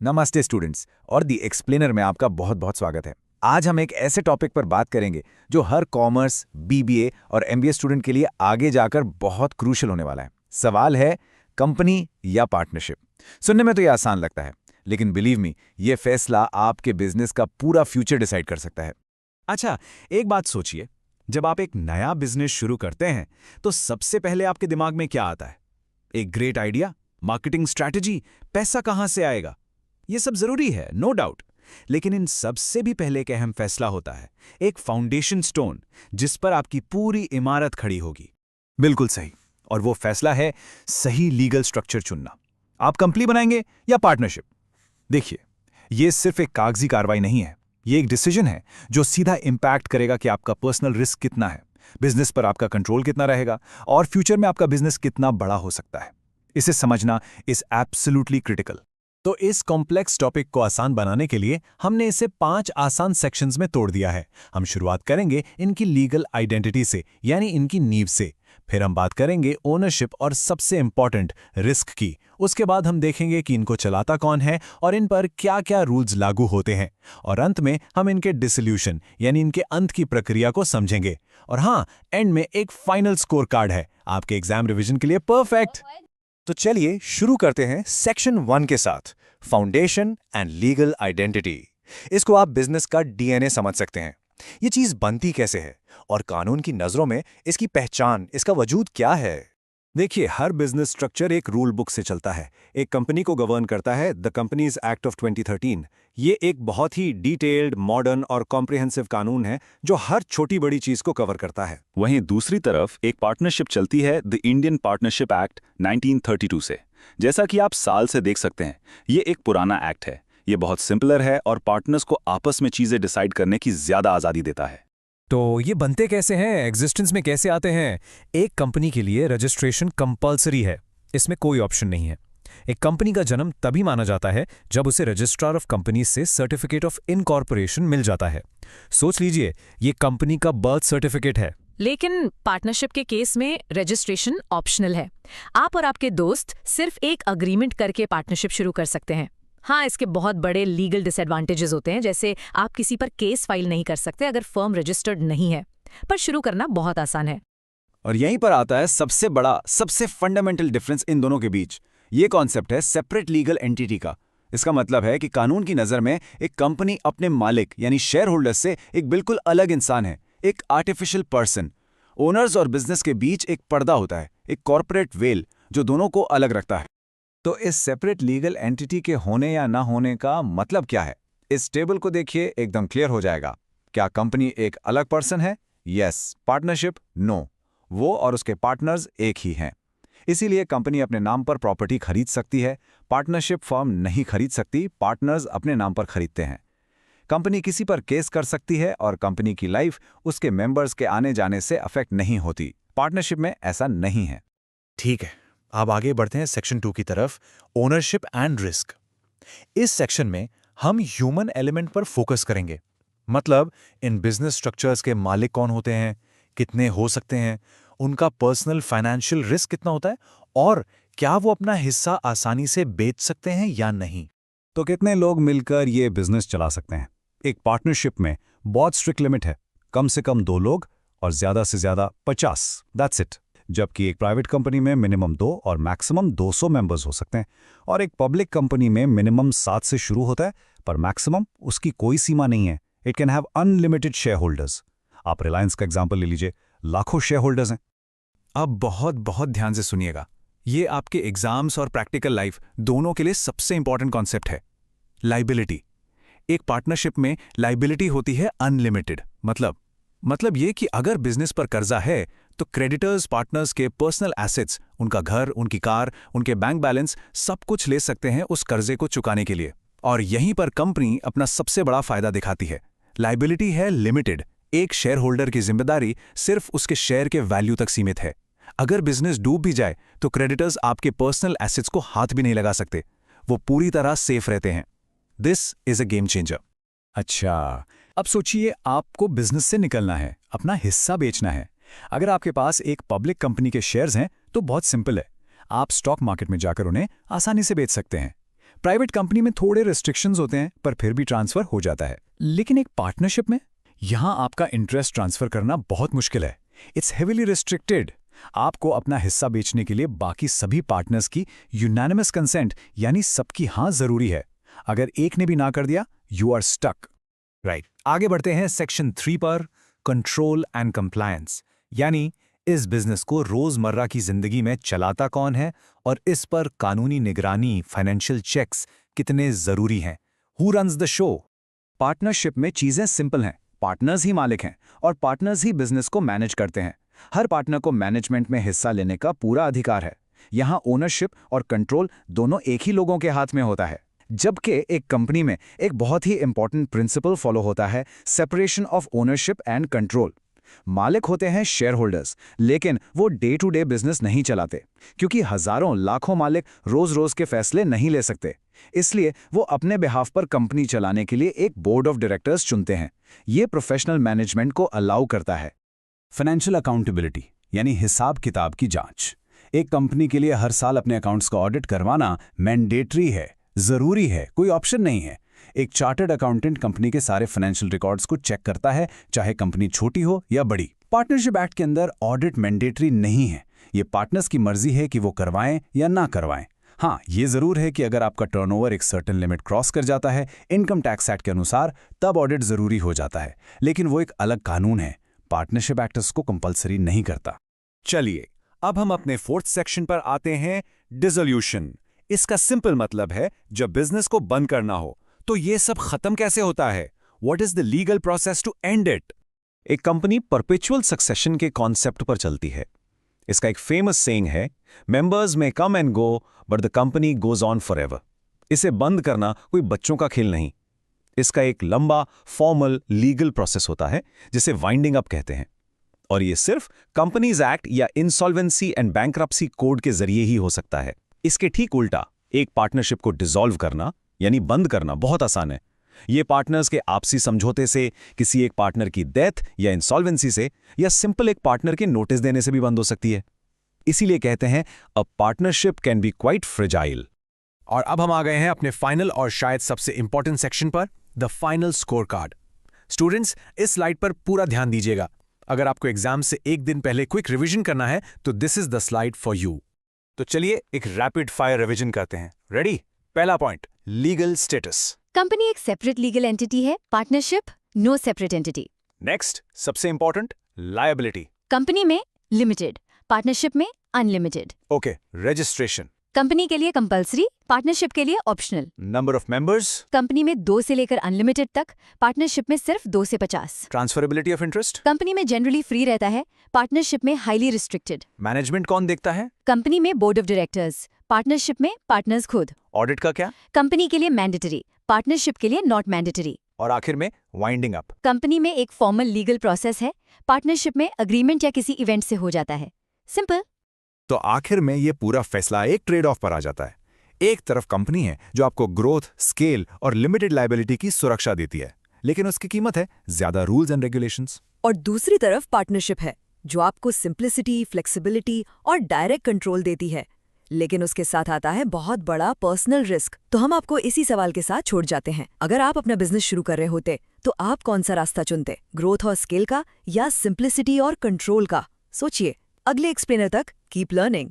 नमस्ते स्टूडेंट्स और दी एक्सप्लेनर में आपका बहुत बहुत स्वागत है। आज हम एक ऐसे टॉपिक पर बात करेंगे जो हर कॉमर्स, बीबीए और एमबीए स्टूडेंट के लिए आगे जाकर बहुत क्रूशियल होने वाला है। सवाल है कंपनी या पार्टनरशिप। सुनने में तो ये आसान लगता है, लेकिन बिलीव मी, ये फैसला आपके बिजनेस का पूरा फ्यूचर डिसाइड कर सकता है। अच्छा, एक बात सोचिए, जब आप एक नया बिजनेस शुरू करते हैं तो सबसे पहले आपके दिमाग में क्या आता है? एक ग्रेट आइडिया, मार्केटिंग स्ट्रैटेजी, पैसा कहां से आएगा? ये सब जरूरी है, नो डाउट। लेकिन इन सबसे भी पहले एक अहम फैसला होता है, एक फाउंडेशन स्टोन जिस पर आपकी पूरी इमारत खड़ी होगी। बिल्कुल सही। और वो फैसला है सही लीगल स्ट्रक्चर चुनना। आप कंपनी बनाएंगे या पार्टनरशिप? देखिए, ये सिर्फ एक कागजी कार्रवाई नहीं है, ये एक डिसीजन है जो सीधा इंपैक्ट करेगा कि आपका पर्सनल रिस्क कितना है, बिजनेस पर आपका कंट्रोल कितना रहेगा और फ्यूचर में आपका बिजनेस कितना बड़ा हो सकता है। इसे समझना इज एब्सोल्युटली क्रिटिकल। तो इस कॉम्प्लेक्स टॉपिक को आसान बनाने के लिए हमने इसे 5 आसान सेक्शंस में तोड़ दिया है। हम शुरुआत करेंगे इनकी लीगल आइडेंटिटी से, यानी इनकी नींव से। फिर हम बात करेंगे ओनरशिप और सबसे इंपॉर्टेंट रिस्क की। उसके बाद हम देखेंगे कि इनको चलाता कौन है और इन पर क्या क्या रूल्स लागू होते हैं। और अंत में हम इनके डिसोल्यूशन यानी इनके अंत की प्रक्रिया को समझेंगे। और हाँ, एंड में एक फाइनल स्कोर कार्ड है आपके एग्जाम रिवीजन के लिए परफेक्ट। तो चलिए शुरू करते हैं सेक्शन 1 के साथ, फाउंडेशन एंड लीगल आइडेंटिटी। इसको आप बिजनेस का डीएनए समझ सकते हैं। ये चीज बनती कैसे है और कानून की नजरों में इसकी पहचान, इसका वजूद क्या है? देखिए, हर बिजनेस स्ट्रक्चर एक रूल बुक से चलता है। एक कंपनी को गवर्न करता है द कंपनीज एक्ट ऑफ 2013। ये एक बहुत ही डिटेल्ड, मॉडर्न और कॉम्प्रिहेंसिव कानून है जो हर छोटी बड़ी चीज को कवर करता है। वहीं दूसरी तरफ एक पार्टनरशिप चलती है द इंडियन पार्टनरशिप एक्ट 1932 से। जैसा कि आप साल से देख सकते हैं, ये एक पुराना एक्ट है। ये बहुत सिंपलर है और पार्टनर्स को आपस में चीजें डिसाइड करने की ज्यादा आजादी देता है। तो ये बनते कैसे हैं, एग्जिस्टेंस में कैसे आते हैं? एक कंपनी के लिए रजिस्ट्रेशन कंपलसरी है, इसमें कोई ऑप्शन नहीं है। एक कंपनी का जन्म तभी माना जाता है जब उसे रजिस्ट्रार ऑफ कंपनीज से सर्टिफिकेट ऑफ इनकॉर्पोरेशन मिल जाता है। सोच लीजिए, ये कंपनी का बर्थ सर्टिफिकेट है। लेकिन पार्टनरशिप के केस में रजिस्ट्रेशन ऑप्शनल है। आप और आपके दोस्त सिर्फ एक अग्रीमेंट करके पार्टनरशिप शुरू कर सकते हैं। हाँ, इसके बहुत बड़े लीगल डिसएडवांटेजेस होते हैं, जैसे आप किसी पर केस फाइल नहीं कर सकते अगर फर्म रजिस्टर्ड नहीं है, पर शुरू करना बहुत आसान है। और यहीं पर आता है सबसे बड़ा, सबसे फंडामेंटल डिफरेंस इन दोनों के बीच। ये कॉन्सेप्ट है सेपरेट लीगल एंटिटी का। इसका मतलब है कि कानून की नजर में एक कंपनी अपने मालिक यानी शेयर होल्डर से एक बिल्कुल अलग इंसान है, एक आर्टिफिशियल पर्सन। ओनर्स और बिजनेस के बीच एक पर्दा होता है, एक कॉर्पोरेट वेल जो दोनों को अलग रखता है। तो इस सेपरेट लीगल एंटिटी के होने या ना होने का मतलब क्या है? इस टेबल को देखिए, एकदम क्लियर हो जाएगा। क्या कंपनी एक अलग पर्सन है? यस। पार्टनरशिप? नो। वो और उसके पार्टनर्स एक ही हैं। इसीलिए कंपनी अपने नाम पर प्रॉपर्टी खरीद सकती है, पार्टनरशिप फर्म नहीं खरीद सकती, पार्टनर्स अपने नाम पर खरीदते हैं। कंपनी किसी पर केस कर सकती है और कंपनी की लाइफ उसके मेंबर्स के आने जाने से अफेक्ट नहीं होती। पार्टनरशिप में ऐसा नहीं है। ठीक है, अब आगे बढ़ते हैं सेक्शन 2 की तरफ, ओनरशिप एंड रिस्क। इस सेक्शन में हम ह्यूमन एलिमेंट पर फोकस करेंगे। मतलब इन बिजनेस स्ट्रक्चर्स के मालिक कौन होते हैं, कितने हो सकते हैं, उनका पर्सनल फाइनेंशियल रिस्क कितना होता है और क्या वो अपना हिस्सा आसानी से बेच सकते हैं या नहीं। तो कितने लोग मिलकर ये बिजनेस चला सकते हैं? एक पार्टनरशिप में बहुत स्ट्रिक्ट लिमिट है, कम से कम 2 लोग और ज्यादा से ज्यादा 50, दैट्स इट। जबकि एक प्राइवेट कंपनी में मिनिमम 2 और मैक्सिमम 200 मेंबर्स हो सकते हैं। और एक पब्लिक कंपनी में मिनिमम 7 से शुरू होता है, पर मैक्सिमम उसकी कोई सीमा नहीं है। It can have unlimited share holders. आप रिलायंस का एग्जाम्पल ले लीजिए, लाखों शेयर होल्डर्स हैं। अब बहुत बहुत ध्यान से सुनिएगा, ये आपके एग्जाम्स और प्रैक्टिकल लाइफ दोनों के लिए सबसे इंपॉर्टेंट कॉन्सेप्ट है। लाइबिलिटी। एक पार्टनरशिप में लाइबिलिटी होती है अनलिमिटेड। मतलब ये कि अगर बिजनेस पर कर्जा है तो क्रेडिटर्स पार्टनर्स के पर्सनल एसेट्स, उनका घर, उनकी कार, उनके बैंक बैलेंस, सब कुछ ले सकते हैं उस कर्जे को चुकाने के लिए। और यहीं पर कंपनी अपना सबसे बड़ा फायदा दिखाती है। लाइबिलिटी है लिमिटेड। एक शेयर होल्डर की जिम्मेदारी सिर्फ उसके शेयर के वैल्यू तक सीमित है। अगर बिजनेस डूब भी जाए तो क्रेडिटर्स आपके पर्सनल एसेट्स को हाथ भी नहीं लगा सकते, वो पूरी तरह सेफ रहते हैं। This is a game changer. अच्छा, अब सोचिए आपको बिजनेस से निकलना है, अपना हिस्सा बेचना है। अगर आपके पास एक पब्लिक कंपनी के शेयर्स हैं तो बहुत सिंपल है, आप स्टॉक मार्केट में जाकर उन्हें आसानी से बेच सकते हैं। प्राइवेट कंपनी में थोड़े रिस्ट्रिक्शंस होते हैं पर फिर भी ट्रांसफर हो जाता है, लेकिन एक पार्टनरशिप में यहां आपका इंटरेस्ट ट्रांसफर करना बहुत मुश्किल है। It's heavily restricted. आपको अपना हिस्सा बेचने के लिए बाकी सभी पार्टनर्स की यूनानिमस कंसेंट यानी सबकी हां जरूरी है। अगर एक ने भी ना कर दिया, यू आर स्टक। राइट, आगे बढ़ते हैं सेक्शन 3 पर, कंट्रोल एंड कंप्लायंस, यानी इस बिजनेस को रोजमर्रा की जिंदगी में चलाता कौन है और इस पर कानूनी निगरानी, फाइनेंशियल चेक्स कितने जरूरी हैं। Who runs the show? Partnership में चीजें सिंपल हैं। पार्टनर्स ही मालिक हैं और पार्टनर्स ही बिजनेस को मैनेज करते हैं। हर पार्टनर को मैनेजमेंट में हिस्सा लेने का पूरा अधिकार है। यहाँ ओनरशिप और कंट्रोल दोनों एक ही लोगों के हाथ में होता है। जबकि एक कंपनी में एक बहुत ही इंपॉर्टेंट प्रिंसिपल फॉलो होता है, separation of ownership and control. मालिक होते हैं शेयर होल्डर्स, लेकिन वो डे टू डे बिजनेस नहीं चलाते, क्योंकि हजारों लाखों मालिक रोज रोज के फैसले नहीं ले सकते। इसलिए वो अपने बिहाफ पर कंपनी चलाने के लिए एक बोर्ड ऑफ डायरेक्टर्स चुनते हैं। ये प्रोफेशनल मैनेजमेंट को अलाउ करता है। फाइनेंशियल अकाउंटेबिलिटी यानी हिसाब किताब की जांच। एक कंपनी के लिए हर साल अपने अकाउंट्स को ऑडिट करवाना मैंडेटरी है, जरूरी है, कोई ऑप्शन नहीं है। एक चार्टर्ड अकाउंटेंट कंपनी के सारे फाइनेंशियल रिकॉर्ड्स को चेक करता है, चाहे कंपनी छोटी हो या बड़ी। पार्टनरशिप एक्ट के अंदर ऑडिट मैंडेटरी नहीं है। ये पार्टनर्स की मर्जी है कि वो करवाएं या ना करवाएं। हाँ, ये जरूर है कि अगर आपका टर्नओवर एक सर्टेन लिमिट क्रॉस कर जाता है इनकम टैक्स एक्ट के अनुसार, तब ऑडिट जरूरी हो जाता है, लेकिन वो एक अलग कानून है। पार्टनरशिप एक्ट इसको कंपलसरी नहीं करता। चलिए, अब हम अपने 4th सेक्शन पर आते हैं, डिसोल्यूशन। इसका सिंपल मतलब है जब बिजनेस को बंद करना हो। तो ये सब खत्म कैसे होता है? What is the legal process to end it? एक कंपनी परपेचुअल सक्सेशन के कॉन्सेप्ट पर चलती है। इसका एक फेमस सेइंग है, मेंबर्स में come and go but the company goes on forever. इसे बंद करना कोई बच्चों का खेल नहीं। इसका एक लंबा फॉर्मल लीगल प्रोसेस होता है जिसे वाइंडिंग अप कहते हैं, और ये सिर्फ कंपनीज एक्ट या इंसॉल्वेंसी एंड बैंक्रप्सी कोड के जरिए ही हो सकता है। इसके ठीक उल्टा एक पार्टनरशिप को डिसॉल्व करना यानी बंद करना बहुत आसान है। ये पार्टनर्स के आपसी समझौते से, किसी एक पार्टनर की डेथ या इंसॉल्वेंसी से, या सिंपल एक पार्टनर के नोटिस देने से भी बंद हो सकती है। इसीलिए कहते हैं a partnership can be quite fragile. और अब हम आ गए हैं अपने फाइनल और शायद सबसे इंपॉर्टेंट सेक्शन पर, the final score card. Students, इस स्लाइड पर पूरा ध्यान दीजिएगा। अगर आपको एग्जाम से एक दिन पहले क्विक रिवीजन करना है तो this is the slide for you. तो चलिए एक रैपिड फायर रिवीजन करते हैं। रेडी? पहला पॉइंट, लीगल स्टेटस। कंपनी एक सेपरेट लीगल एंटिटी है, partnership no separate entity. Next, सबसे इंपॉर्टेंट, लायबिलिटी। कंपनी में लिमिटेड, पार्टनरशिप में अनलिमिटेड। Okay, registration. कंपनी के लिए कंपलसरी, पार्टनरशिप के लिए optional. Number of members. Company में 2 से लेकर अनलिमिटेड तक, पार्टनरशिप में सिर्फ 2 से 50। Transferability of interest. कंपनी में जनरली फ्री रहता है, पार्टनरशिप में हाईली रिस्ट्रिक्टेड। मैनेजमेंट कौन देखता है? कंपनी में बोर्ड ऑफ डायरेक्टर्स, पार्टनरशिप में पार्टनर्स खुद। ऑडिट का क्या? कंपनी के लिए मैंडेटरी, पार्टनरशिप के लिए नॉट मैंडेटरी। और आखिर में वाइंडिंग अप। कंपनी में एक फॉर्मल लीगल प्रोसेस है, पार्टनरशिप में अग्रीमेंट या किसी इवेंट से हो जाता है। सिंपल। तो आखिर में ये पूरा फैसला एक ट्रेड ऑफ पर आ जाता है। एक तरफ कंपनी है जो आपको ग्रोथ, स्केल और लिमिटेड लायबिलिटी की सुरक्षा देती है, लेकिन उसकी कीमत है ज्यादा रूल्स एंड रेगुलेशंस। और दूसरी तरफ पार्टनरशिप है जो आपको सिंप्लिसिटी, फ्लेक्सिबिलिटी और डायरेक्ट कंट्रोल देती है, लेकिन उसके साथ आता है बहुत बड़ा पर्सनल रिस्क। तो हम आपको इसी सवाल के साथ छोड़ जाते हैं, अगर आप अपना बिजनेस शुरू कर रहे होते तो आप कौन सा रास्ता चुनते, ग्रोथ और स्केल का या सिंप्लिसिटी और कंट्रोल का? सोचिए। अगले एक्सप्लेनर तक कीप लर्निंग।